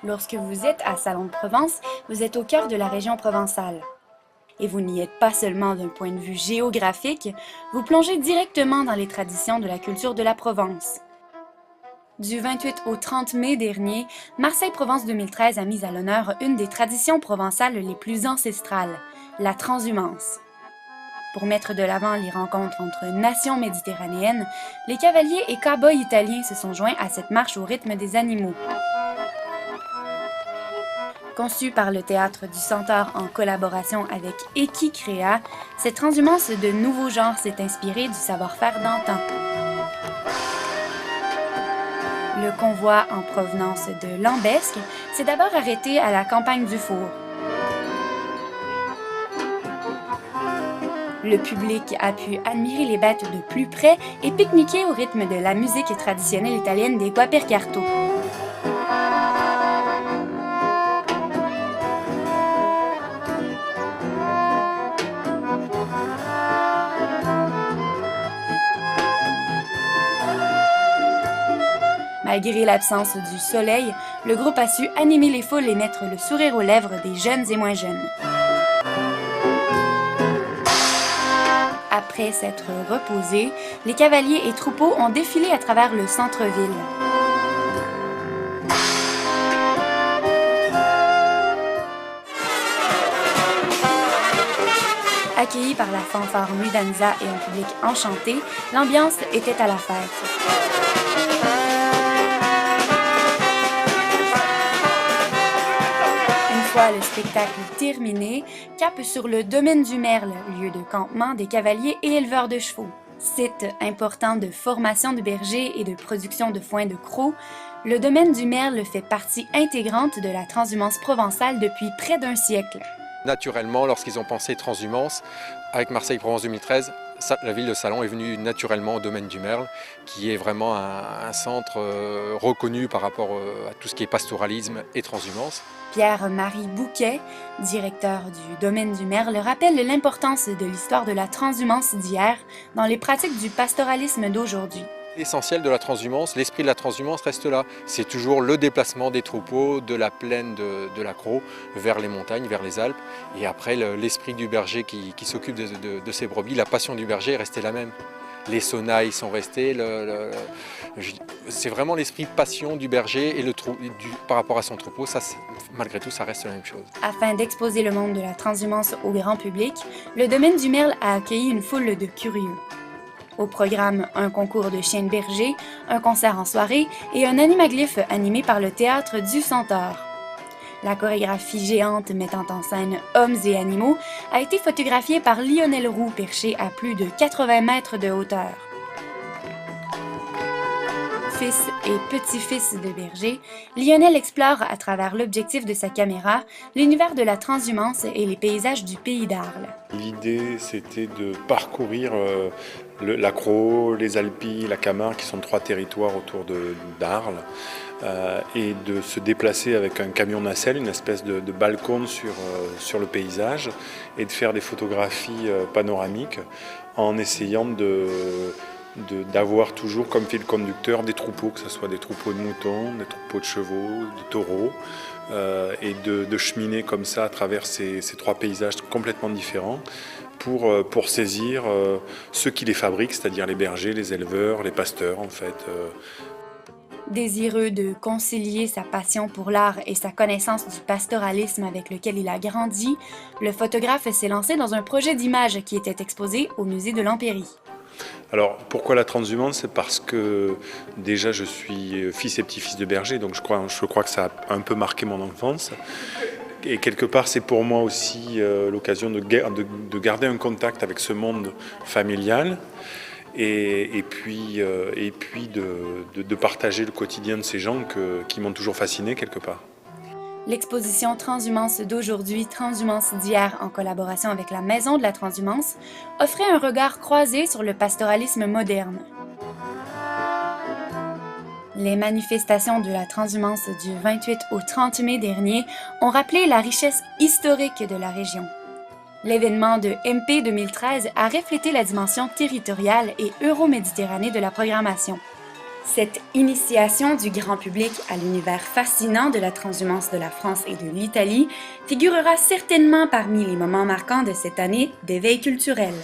Lorsque vous êtes à Salon de Provence, vous êtes au cœur de la région provençale. Et vous n'y êtes pas seulement d'un point de vue géographique, vous plongez directement dans les traditions de la culture de la Provence. Du 28 au 30 mai dernier, Marseille Provence 2013 a mis à l'honneur une des traditions provençales les plus ancestrales, la transhumance. Pour mettre de l'avant les rencontres entre nations méditerranéennes, les cavaliers et cow-boys italiens se sont joints à cette marche au rythme des animaux. Conçue par le Théâtre du Centaure en collaboration avec Equicrea, cette transhumance de nouveau genre s'est inspirée du savoir-faire d'antan. Le convoi en provenance de Lambesque s'est d'abord arrêté à la campagne du Four. Le public a pu admirer les bêtes de plus près et pique-niquer au rythme de la musique traditionnelle italienne des Guapercarto. Malgré l'absence du soleil, le groupe a su animer les foules et mettre le sourire aux lèvres des jeunes et moins jeunes. Après s'être reposés, les cavaliers et troupeaux ont défilé à travers le centre-ville. Accueillis par la fanfare Mudanza et un public enchanté, l'ambiance était à la fête. Le spectacle terminé, cap sur le domaine du Merle, lieu de campement des cavaliers et éleveurs de chevaux. Site important de formation de bergers et de production de foin de crocs, le domaine du Merle fait partie intégrante de la transhumance provençale depuis près d'un siècle. Naturellement, lorsqu'ils ont pensé transhumance, avec Marseille Provence 2013, la ville de Salon est venue naturellement au domaine du Merle, qui est vraiment un centre reconnu par rapport à tout ce qui est pastoralisme et transhumance. Pierre-Marie Bouquet, directeur du domaine du Merle, rappelle l'importance de l'histoire de la transhumance d'hier dans les pratiques du pastoralisme d'aujourd'hui. L'essentiel de la transhumance, l'esprit de la transhumance reste là. C'est toujours le déplacement des troupeaux de la plaine de l'Accro vers les montagnes, vers les Alpes. Et après, l'esprit du berger qui s'occupe de ses brebis, la passion du berger est restée la même. Les sonnailles sont restés, c'est vraiment l'esprit passion du berger et par rapport à son troupeau, ça, malgré tout, ça reste la même chose. Afin d'exposer le monde de la transhumance au grand public, le domaine du Merle a accueilli une foule de curieux. Au programme, un concours de chiens de berger, un concert en soirée et un animaglyphe animé par le Théâtre du Centaure. La chorégraphie géante mettant en scène hommes et animaux a été photographiée par Lionel Roux, perché à plus de 80 mètres de hauteur. Fils et petit-fils de berger, Lionel explore à travers l'objectif de sa caméra l'univers de la transhumance et les paysages du pays d'Arles. L'idée, c'était de parcourir l'Accro, les Alpilles, la Camargue, qui sont 3 territoires autour d'Arles, et de se déplacer avec un camion nacelle, une espèce de balcon sur le paysage, et de faire des photographies panoramiques en essayant d'avoir toujours comme fil conducteur des troupeaux, que ce soit des troupeaux de moutons, des troupeaux de chevaux, de taureaux, et de cheminer comme ça à travers ces 3 paysages complètement différents pour saisir ceux qui les fabriquent, c'est-à-dire les bergers, les éleveurs, les pasteurs en fait. Désireux de concilier sa passion pour l'art et sa connaissance du pastoralisme avec lequel il a grandi, le photographe s'est lancé dans un projet d'image qui était exposé au musée de l'Empéry. Alors pourquoi la transhumance? C'est parce que déjà je suis fils et petit-fils de berger, donc je crois que ça a un peu marqué mon enfance. Et quelque part c'est pour moi aussi l'occasion de garder un contact avec ce monde familial et puis de partager le quotidien de ces gens qui m'ont toujours fasciné quelque part. L'exposition Transhumance d'aujourd'hui, Transhumance d'hier, en collaboration avec la Maison de la Transhumance, offrait un regard croisé sur le pastoralisme moderne. Les manifestations de la transhumance du 28 au 30 mai dernier ont rappelé la richesse historique de la région. L'événement de MP 2013 a reflété la dimension territoriale et euro-méditerranée de la programmation. Cette initiation du grand public à l'univers fascinant de la transhumance de la France et de l'Italie figurera certainement parmi les moments marquants de cette année d'éveil culturel.